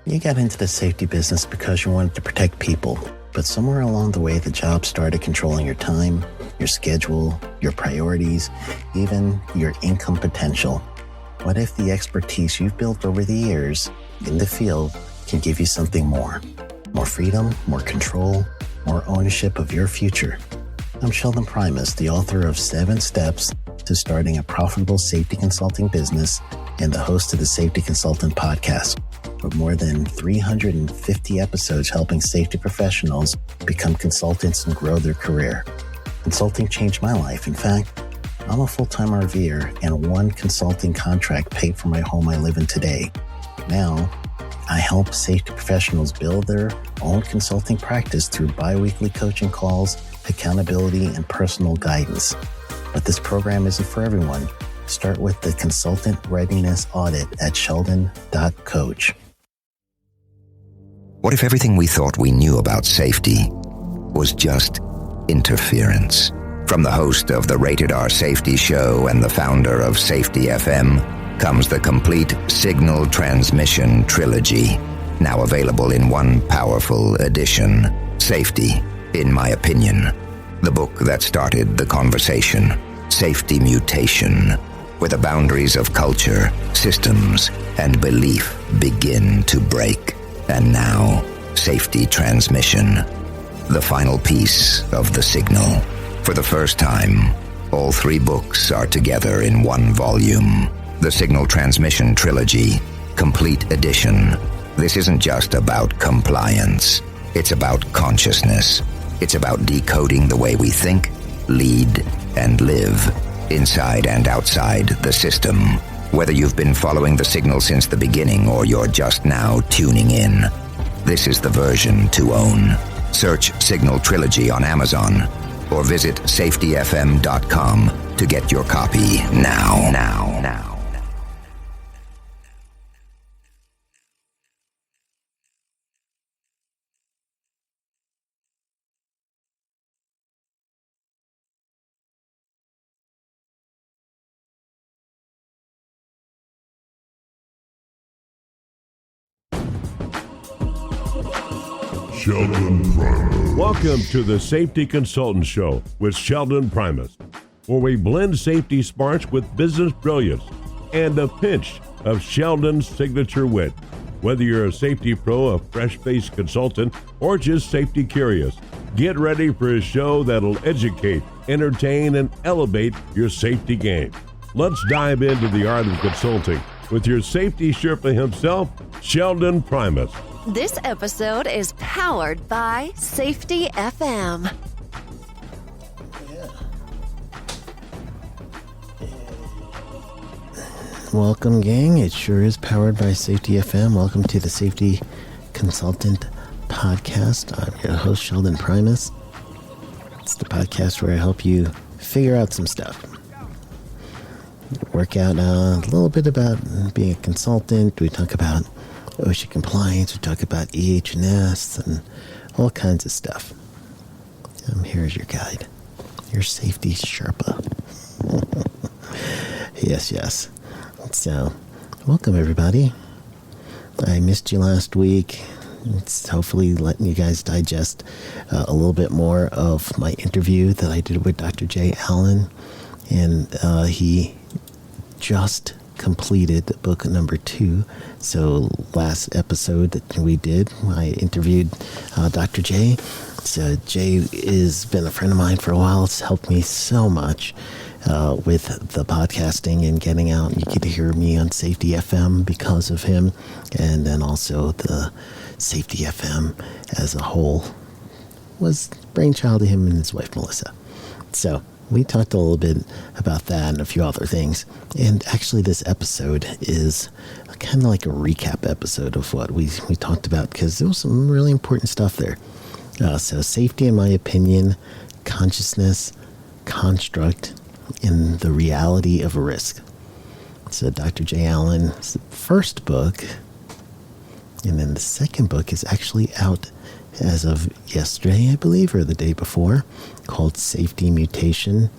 You got into the safety business because you wanted to protect people, but somewhere along the way, the job started controlling your time, your schedule, your priorities, even your income potential. What if the expertise you've built over the years in the field can give you something more? More freedom, more control, more ownership of your future. I'm Sheldon Primus, the author of 7 Steps to Starting a Profitable Safety Consulting Business and the host of the Safety Consultant Podcast, with more than 350 episodes helping safety professionals become consultants and grow their career. Consulting changed my life. In fact, I'm a full-time RVer, and one consulting contract paid for my home I live in today. Now, I help safety professionals build their own consulting practice through bi-weekly coaching calls, accountability, and personal guidance. But this program isn't for everyone. Start with the Consultant Readiness Audit at sheldon.coach. What if everything we thought we knew about safety was just interference? From the host of the Rated R Safety Show and the founder of Safety FM comes the complete Signal Transmission Trilogy, now available in one powerful edition. Safety, in my opinion, the book that started the conversation. Safety Mutation, where the boundaries of culture, systems, and belief begin to break. And now, Safety Transmission, the final piece of the signal. For the first time, all 3 books are together in one volume. The Signal Transmission Trilogy, Complete Edition. This isn't just about compliance. It's about consciousness. It's about decoding the way we think, lead, and live, inside and outside the system. Whether you've been following the signal since the beginning or you're just now tuning in, this is the version to own. Search Signal Trilogy on Amazon or visit safetyfm.com to get your copy now. Sheldon Primus. Welcome to the Safety Consultant Show with Sheldon Primus, where we blend safety smarts with business brilliance and a pinch of Sheldon's signature wit. Whether you're a safety pro, a fresh-faced consultant, or just safety curious, get ready for a show that'll educate, entertain, and elevate your safety game. Let's dive into the art of consulting with your safety Sherpa himself, Sheldon Primus. This episode is powered by Safety FM. Welcome, gang. It sure is powered by Safety FM. Welcome to the Safety Consultant Podcast. I'm your host, Sheldon Primus. It's the podcast where I help you figure out some stuff. Work out a little bit about being a consultant. We talk about OSHA compliance. We talk about EH&S and all kinds of stuff. Here's your guide, your safety Sherpa. Yes. So, welcome everybody. I missed you last week. It's hopefully letting you guys digest a little bit more of my interview that I did with Dr. Jay Allen. And he just completed book number 2. So last episode that we did, I interviewed Dr. Jay. So Jay has been a friend of mine for a while. It's helped me so much with the podcasting and getting out. You get to hear me on Safety FM because of him, and then also the Safety FM as a whole was brainchild of him and his wife Melissa. So we talked a little bit about that and a few other things. And actually this episode is kind of like a recap episode of what we talked about, because there was some really important stuff there. So safety, in my opinion, consciousness, construct, and the reality of a risk. So Dr. Jay Allen's first book, and then the second book is actually out as of yesterday, I believe, or the day before, called Safety Mutation,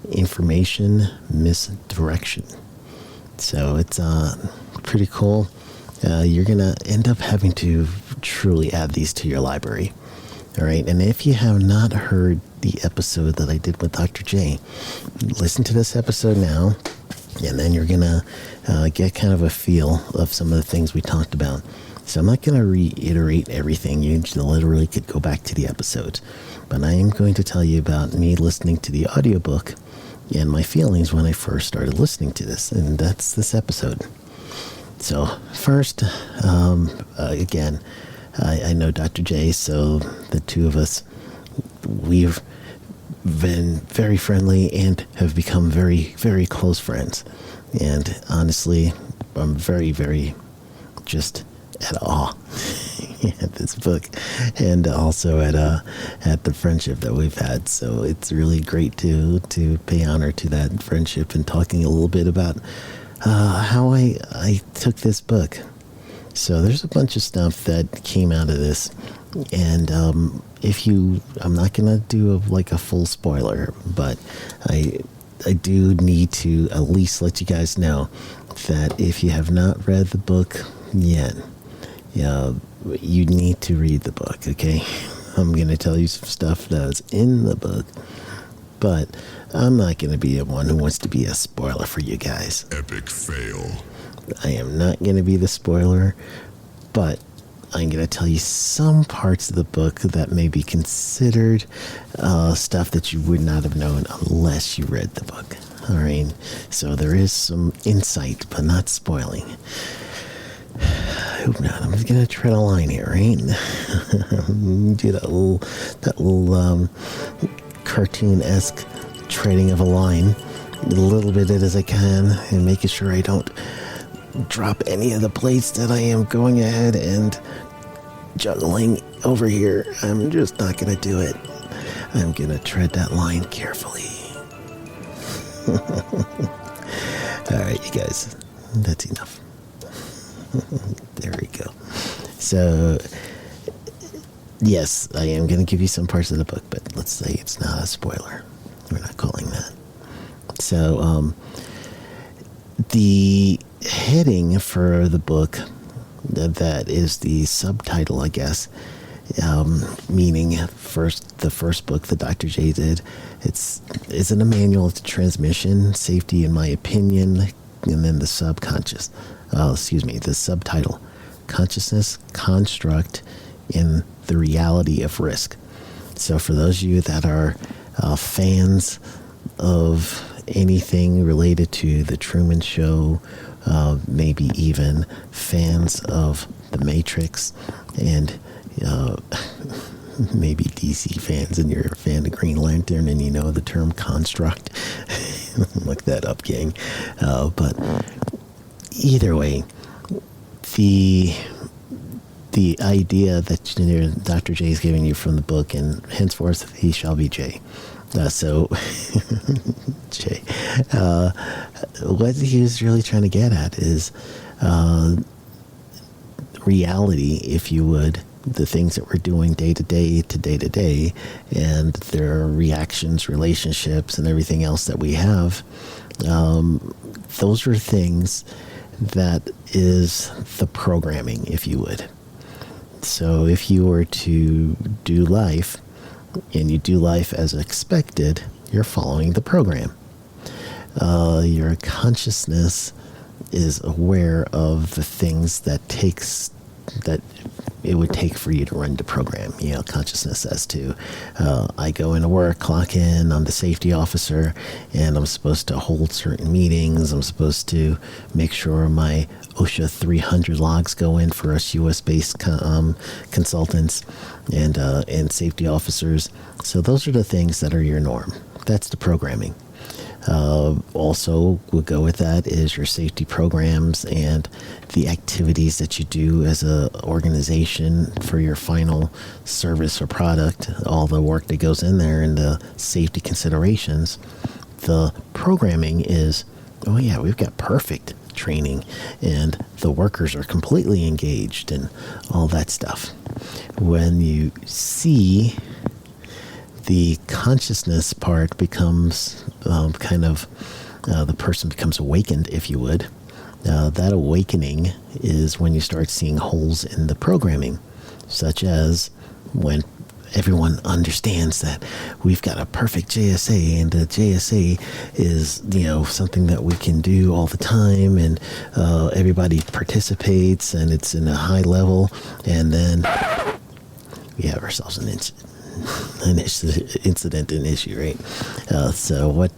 Information Misdirection. So it's pretty cool. you're going to end up having to truly add these to your library. All right. And if you have not heard the episode that I did with Dr. J, listen to this episode now, and then you're going to get kind of a feel of some of the things we talked about. So I'm not going to reiterate everything. You literally could go back to the episode. But I am going to tell you about me listening to the audiobook and my feelings when I first started listening to this. And that's this episode. So first, again, I know Dr. J, so the two of us, we've been very friendly and have become very, very close friends. And honestly, I'm very, very just at awe at this book, and also at the friendship that we've had. So it's really great to pay honor to that friendship, and talking a little bit about how I took this book. So there's a bunch of stuff that came out of this, and I'm not gonna do a full spoiler, but I do need to at least let you guys know that if you have not read the book yet, you need to read the book, okay? I'm going to tell you some stuff that's in the book, but I'm not going to be the one who wants to be a spoiler for you guys. Epic fail. I am not going to be the spoiler, but I'm going to tell you some parts of the book that may be considered stuff that you would not have known unless you read the book. All right, so there is some insight, but not spoiling. I hope not. I'm just going to tread a line here, right? Do that little cartoon-esque treading of a line, a little bit as I can, and making sure I don't drop any of the plates that I am going ahead and juggling over here. I'm just not going to do it. I'm going to tread that line carefully. All right, you guys, that's enough. There we go. So, yes, I am going to give you some parts of the book, but let's say it's not a spoiler. We're not calling that. So, the heading for the book, that is the subtitle, I guess, meaning the first book that Dr. J did, isn't a manual to transmission safety, in my opinion, and then the subtitle, Consciousness, Construct, in the Reality of Risk. So for those of you that are fans of anything related to The Truman Show, maybe even fans of The Matrix, and maybe DC fans, and you're a fan of Green Lantern and you know the term construct, look that up, gang. But either way, the idea that Dr. J is giving you from the book, and henceforth he shall be J. So J, what he was really trying to get at is reality, if you would, the things that we're doing day to day, and their reactions, relationships, and everything else that we have. Those are things that is the programming, if you would. So if you were to do life, and you do life as expected, you're following the program. Your consciousness is aware of the things that it would take for you to run the program. Consciousness as to, I go into work, clock in, I'm the safety officer, and I'm supposed to hold certain meetings. I'm supposed to make sure my OSHA 300 logs go in for us US-based consultants and safety officers. So those are the things that are your norm. That's the programming. Also, we'll go with that is your safety programs and the activities that you do as a organization for your final service or product, all the work that goes in there and the safety considerations. The programming is, oh yeah, we've got perfect training and the workers are completely engaged and all that stuff. When you see the consciousness part becomes the person becomes awakened, if you would, That awakening is when you start seeing holes in the programming, such as when everyone understands that we've got a perfect JSA, and the JSA is, something that we can do all the time, and everybody participates, and it's in a high level, and then we have ourselves an incident, an issue, right? So what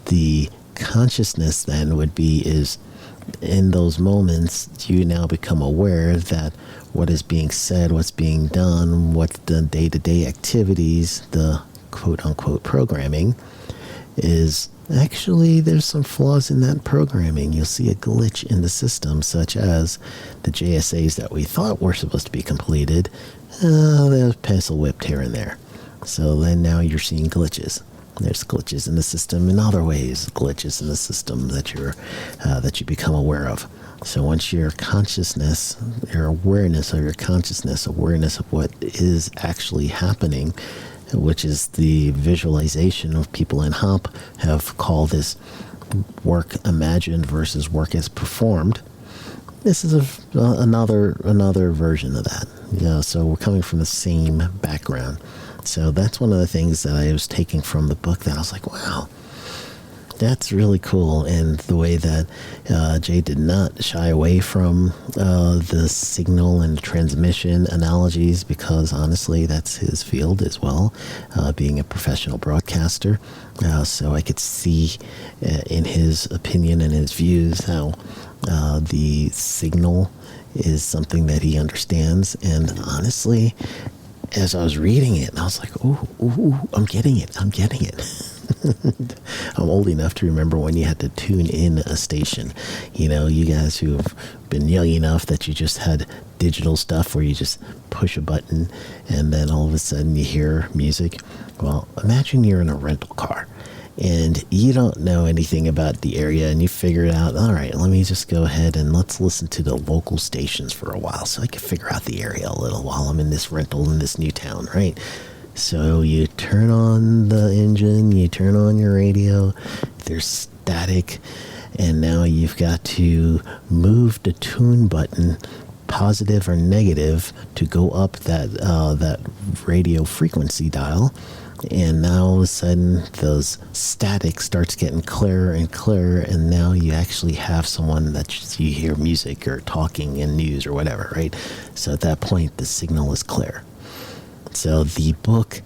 the consciousness then would be is, in those moments, you now become aware that what is being said, what's being done, what's the day-to-day activities, the quote-unquote programming, is actually there's some flaws in that programming. You'll see a glitch in the system, such as the JSAs that we thought were supposed to be completed, they're pencil whipped here and there. So then now you're seeing glitches. There's glitches in the system in other ways, glitches in the system that you become aware of. So once your consciousness, your awareness of your consciousness, awareness of what is actually happening, which is the visualization of people in HOP have called this work imagined versus work as performed. This is another version of that. So we're coming from the same background. So that's one of the things that I was taking from the book that I was like, wow, that's really cool. And the way that Jay did not shy away from the signal and transmission analogies, because honestly, that's his field as well, being a professional broadcaster. So I could see in his opinion and his views how the signal is something that he understands. And honestly, as I was reading it, I was like, ooh, I'm getting it. I'm old enough to remember when you had to tune in a station. You guys who have been young enough that you just had digital stuff where you just push a button and then all of a sudden you hear music. Well, imagine you're in a rental car and you don't know anything about the area, and you figure it out, all right, let me just go ahead and let's listen to the local stations for a while so I can figure out the area a little while I'm in this rental in this new town, right? So you turn on the engine, you turn on your radio, there's static, and now you've got to move the tune button, positive or negative, to go up that radio frequency dial. And now all of a sudden those static starts getting clearer and clearer, and now you actually have someone that you hear music or talking in news or whatever, right? So at that point the signal is clear. So the book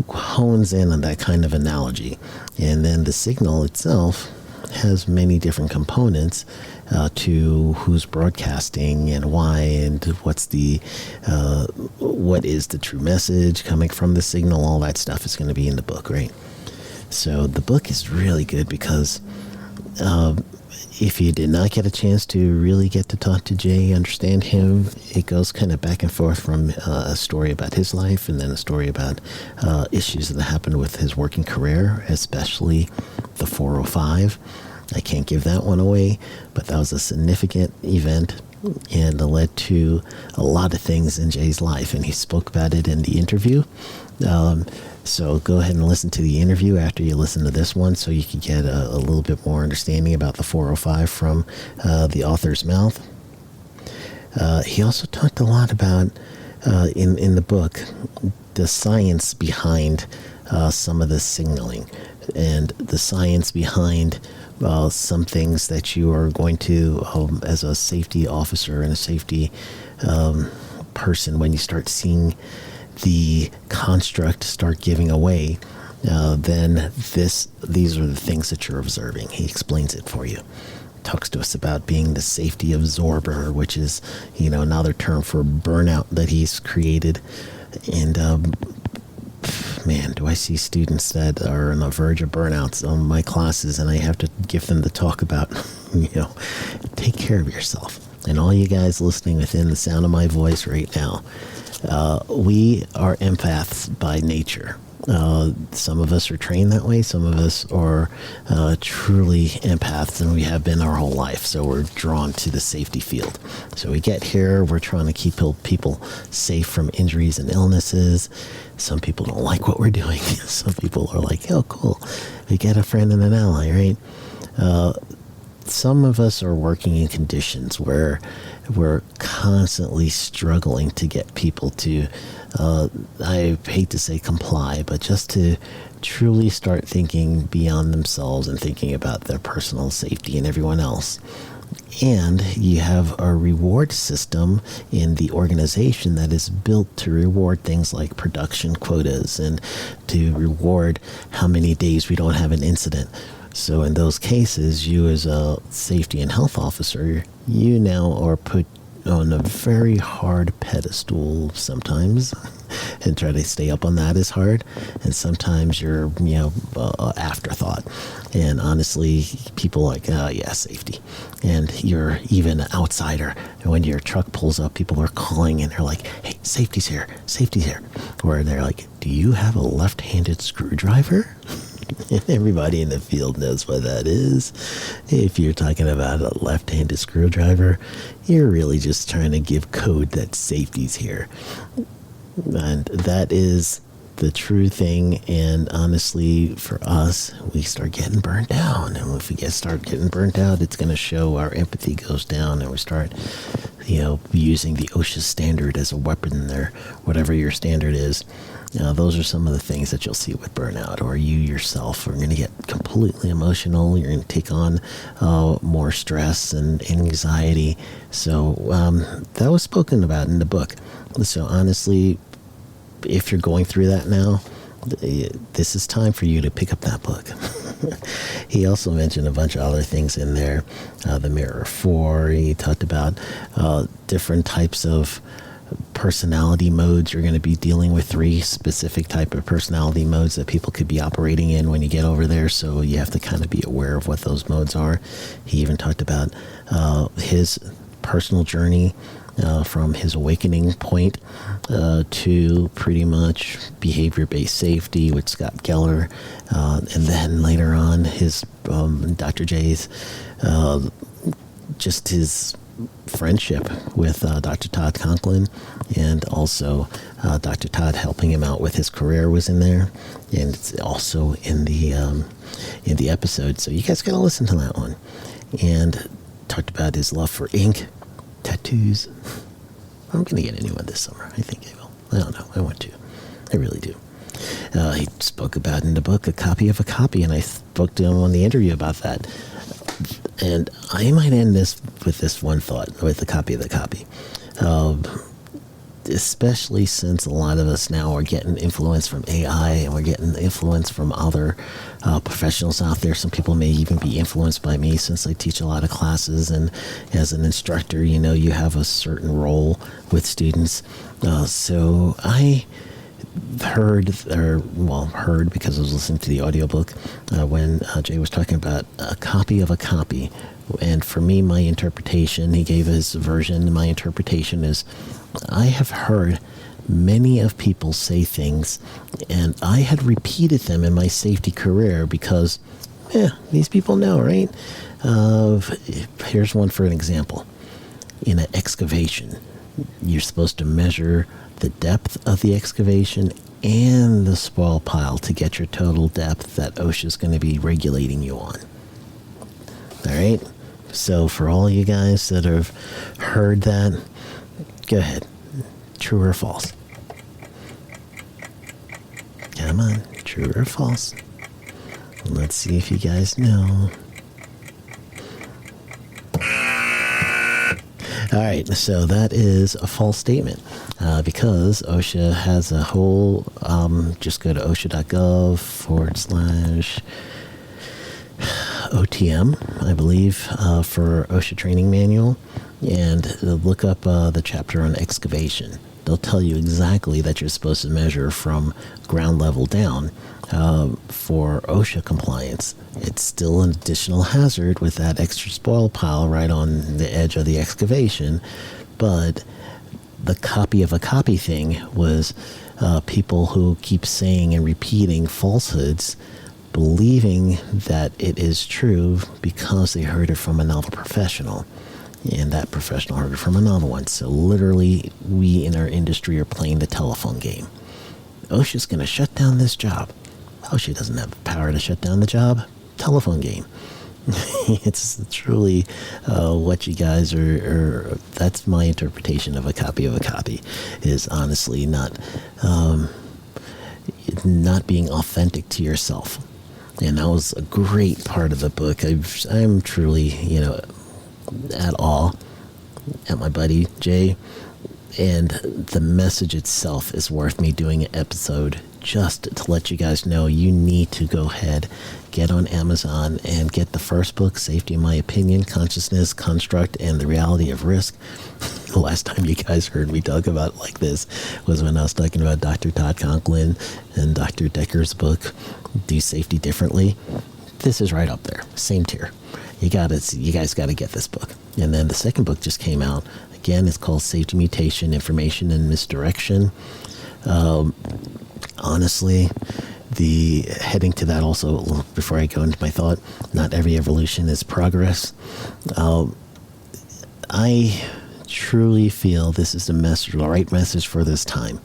hones in on that kind of analogy, and then the signal itself has many different components to who's broadcasting and why, and what is the true message coming from the signal. All that stuff is going to be in the book, right? So the book is really good because if you did not get a chance to really get to talk to Jay, understand him, it goes kind of back and forth from a story about his life and then a story about issues that happened with his working career, especially the 405. I can't give that one away, but that was a significant event and it led to a lot of things in Jay's life, and he spoke about it in the interview. So go ahead and listen to the interview after you listen to this one so you can get a little bit more understanding about the 405 from the author's mouth. He also talked a lot about, in the book, the science behind some of the signaling and the science behind some things that you are going to, as a safety officer and a safety person, when you start seeing the construct start giving away, then these are the things that you're observing. He explains it for you. Talks to us about being the safety absorber, which is, another term for burnout that he's created. And man, do I see students that are on the verge of burnouts on my classes, and I have to give them the talk about, take care of yourself. And all you guys listening within the sound of my voice right now, we are empaths by nature. Some of us are trained that way. Some of us are truly empaths, and we have been our whole life. So we're drawn to the safety field. So we get here, we're trying to keep people safe from injuries and illnesses. Some people don't like what we're doing. Some people are like, oh, cool, we get a friend and an ally, right? some of us are working in conditions where we're constantly struggling to get people to, I hate to say comply, but just to truly start thinking beyond themselves and thinking about their personal safety and everyone else. And you have a reward system in the organization that is built to reward things like production quotas and to reward how many days we don't have an incident. So in those cases, you as a safety and health officer, you now are put on a very hard pedestal sometimes and try to stay up on that is hard. And sometimes you're, afterthought. And honestly, people are like, oh yeah, safety. And you're even an outsider. And when your truck pulls up, people are calling and they're like, hey, safety's here, safety's here. Or they're like, do you have a left-handed screwdriver? And everybody in the field knows what that is. If you're talking about a left-handed screwdriver, you're really just trying to give code that safety's here. And that is the true thing. And honestly, for us, we start getting burnt down. And if we start getting burnt out, it's going to show our empathy goes down, and we start, using the OSHA standard as a weapon there, whatever your standard is. Those are some of the things that you'll see with burnout, or you yourself are going to get completely emotional. You're going to take on more stress and anxiety. So that was spoken about in the book. So honestly, if you're going through that now, this is time for you to pick up that book. He also mentioned a bunch of other things in there. The Mirror 4, he talked about different types of personality modes. You're going to be dealing with 3 specific type of personality modes that people could be operating in when you get over there. So you have to kind of be aware of what those modes are. He even talked about his personal journey from his awakening point to pretty much behavior-based safety with Scott Geller, and then later on his Dr. J's just his friendship with Dr. Todd Conklin, and also Dr. Todd helping him out with his career was in there, and it's also in the episode. So you guys got to listen to that one. And talked about his love for ink, tattoos. I'm going to get a new one this summer. I think I will. I don't know. I want to. I really do. He spoke about in the book a copy of a copy, and I spoke to him on the interview about that. And I might end this with this one thought, with a copy of the copy. Especially since a lot of us now are getting influence from AI, and we're getting influence from other professionals out there. Some people may even be influenced by me, since I teach a lot of classes, and as an instructor, you have a certain role with students. So I heard because I was listening to the audiobook when Jay was talking about a copy of a copy. And for me, my interpretation, he gave his version, my interpretation is, I have heard many of people say things, and I had repeated them in my safety career because, these people know, right? Here's one for an example. In an excavation, you're supposed to measure the depth of the excavation and the spoil pile to get your total depth that OSHA is going to be regulating you on. All right? So for all you guys that have heard that, go ahead. True or false? Come on. True or false? Let's see if you guys know. All right, so that is a false statement because OSHA has a whole, just go to osha.gov /OTM, I believe, for OSHA training manual, and look up the chapter on excavation. They'll tell you exactly that you're supposed to measure from ground level down for OSHA compliance. It's still an additional hazard with that extra spoil pile right on the edge of the excavation, but the copy of a copy thing was people who keep saying and repeating falsehoods, believing that it is true because they heard it from another professional. And that professional heard it from another one. So literally, we in our industry are playing the telephone game. OSHA's going to shut down this job. OSHA doesn't have the power to shut down the job. Telephone game. It's truly what you guys are. That's my interpretation of a copy is honestly not being authentic to yourself. And that was a great part of the book. I'm truly, at awe at my buddy Jay, and the message itself is worth me doing an episode just to let you guys know you need to go ahead, get on Amazon and get the first book, Safety in My Opinion, Consciousness, Construct, and the Reality of Risk. The last time you guys heard me talk about it like this was when I was talking about Dr. Todd Conklin and Dr. Decker's book, Do Safety Differently. This is right up there, same tier. You guys got to get this book. And then the second book just came out. Again, it's called Safety, Mutation, Information, and Misdirection. Honestly, the heading to that also, before I go into my thought, not every evolution is progress. I truly feel this is the right message for this time.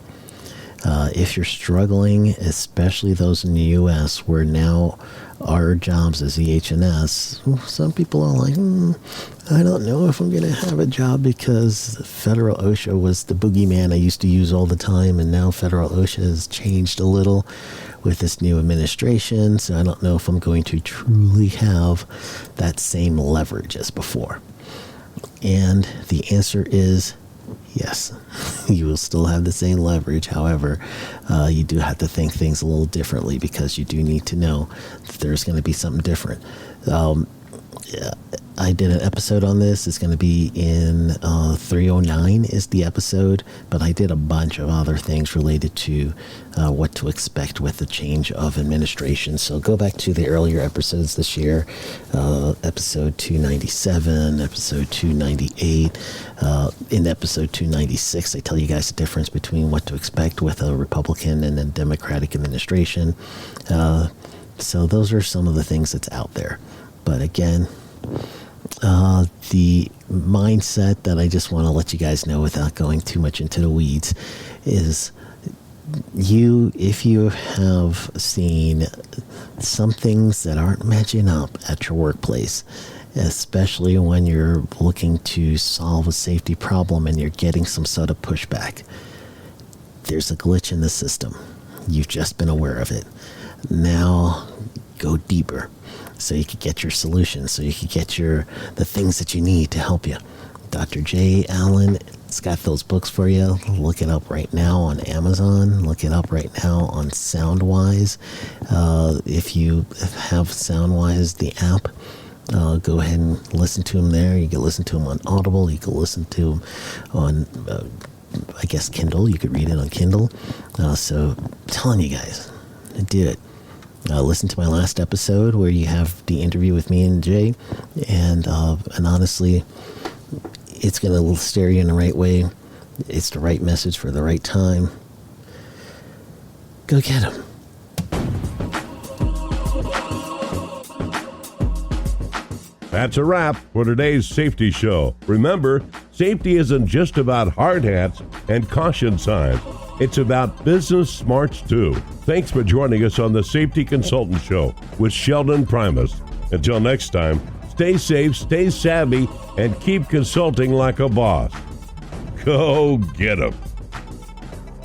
If you're struggling, especially those in the U.S., where now our jobs as EH&S, some people are like, I don't know if I'm going to have a job because federal OSHA was the boogeyman I used to use all the time, and now federal OSHA has changed a little with this new administration, so I don't know if I'm going to truly have that same leverage as before. And the answer is yes, you will still have the same leverage. However, you do have to think things a little differently, because you do need to know that there's going to be something different. I did an episode on this. It's going to be in 309 is the episode, but I did a bunch of other things related to what to expect with the change of administration. So go back to the earlier episodes this year, episode 297, episode 298. In episode 296, I tell you guys the difference between what to expect with a Republican and a Democratic administration. So those are some of the things that's out there. But again, the mindset that I just want to let you guys know without going too much into the weeds is if you have seen some things that aren't matching up at your workplace, especially when you're looking to solve a safety problem and you're getting some sort of pushback, there's a glitch in the system. You've just been aware of it. Now go deeper, so you could get your solutions, so you could get the things that you need to help you. Dr. J. Allen has got those books for you. Look it up right now on Amazon. Look it up right now on Soundwise. If you have Soundwise, the app, go ahead and listen to them there. You can listen to them on Audible. You can listen to them on, Kindle. You could read it on Kindle. So I'm telling you guys, do it. Listen to my last episode where you have the interview with me and Jay, and honestly, it's going to steer you in the right way. It's the right message for the right time. Go get them. That's a wrap for today's safety show. Remember, safety isn't just about hard hats and caution signs. It's about business smarts too. Thanks for joining us on the Safety Consultant Show with Sheldon Primus. Until next time, stay safe, stay savvy, and keep consulting like a boss. Go get 'em.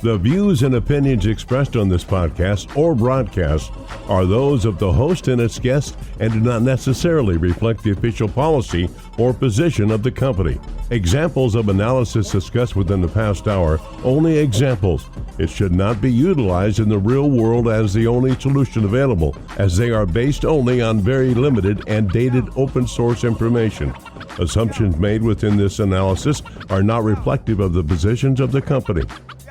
The views and opinions expressed on this podcast or broadcast are those of the host and its guests and do not necessarily reflect the official policy or position of the company. Examples of analysis discussed within the past hour, only examples. It should not be utilized in the real world as the only solution available, as they are based only on very limited and dated open source information. Assumptions made within this analysis are not reflective of the positions of the company.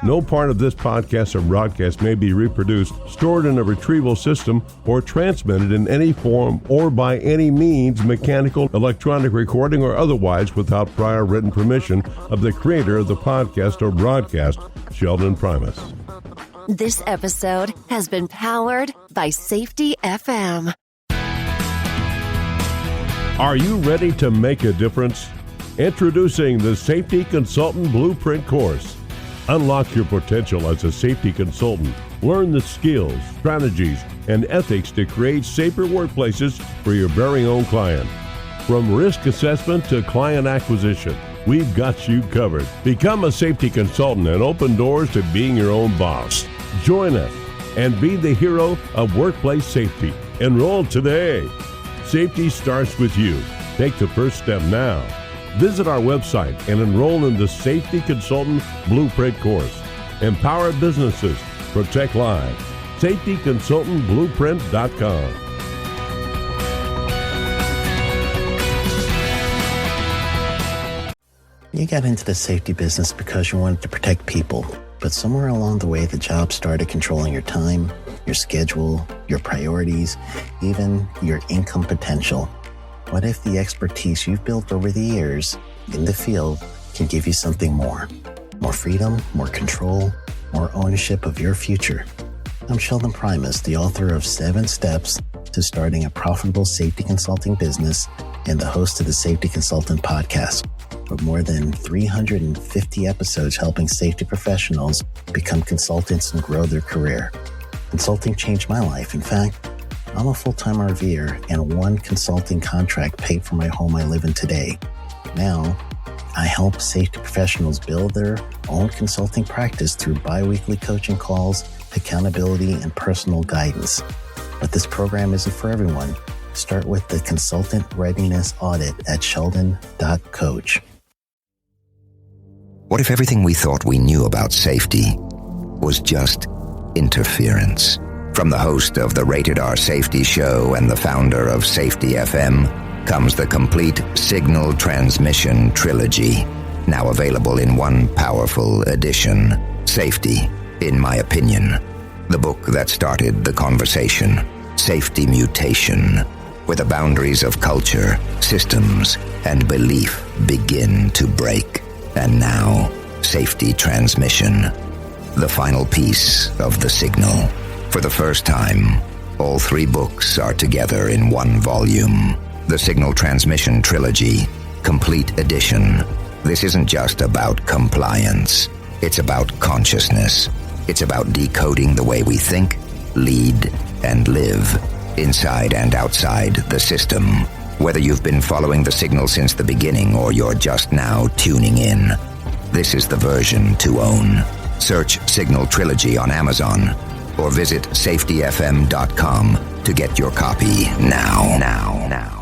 No part of this podcast or broadcast may be reproduced, stored in a retrieval system, or transmitted in any form or by any means, mechanical, electronic recording, or otherwise, without prior written permission of the creator of the podcast or broadcast, Sheldon Primus. This episode has been powered by Safety FM. Are you ready to make a difference? Introducing the Safety Consultant Blueprint course. Unlock your potential as a safety consultant Learn the skills, strategies, and ethics to create safer workplaces for your very own client. From risk assessment to client acquisition, we've got you covered. Become a safety consultant and open doors to being your own boss. Join us and be the hero of workplace safety. Enroll today. Safety starts with you. Take the first step now. Visit our website and enroll in the Safety Consultant Blueprint course. Empower businesses. Protect lives. SafetyConsultantBlueprint.com. You got into the safety business because you wanted to protect people, but somewhere along the way, the job started controlling your time, your schedule, your priorities, even your income potential. What if the expertise you've built over the years in the field can give you something more? More freedom, more control, more ownership of your future. I'm Sheldon Primus, the author of 7 Steps to Starting a Profitable Safety Consulting Business and the host of the Safety Consultant Podcast, with more than 350 episodes helping safety professionals become consultants and grow their career. Consulting changed my life. In fact, I'm a full-time RVer, and one consulting contract paid for my home I live in today. Now, I help safety professionals build their own consulting practice through bi-weekly coaching calls, accountability, and personal guidance. But this program isn't for everyone. Start with the Consultant Readiness Audit at sheldon.coach. What if everything we thought we knew about safety was just interference? From the host of the Rated R Safety Show and the founder of Safety FM comes the complete Signal Transmission Trilogy, now available in one powerful edition. Safety, in my opinion, the book that started the conversation. Safety Mutation, where the boundaries of culture, systems, and belief begin to break. And now, Safety Transmission, the final piece of the signal. For the first time, all 3 books are together in one volume. The Signal Transmission Trilogy, Complete Edition. This isn't just about compliance. It's about consciousness. It's about decoding the way we think, lead, and live, inside and outside the system. Whether you've been following the signal since the beginning or you're just now tuning in, this is the version to own. Search Signal Trilogy on Amazon or visit safetyfm.com to get your copy now.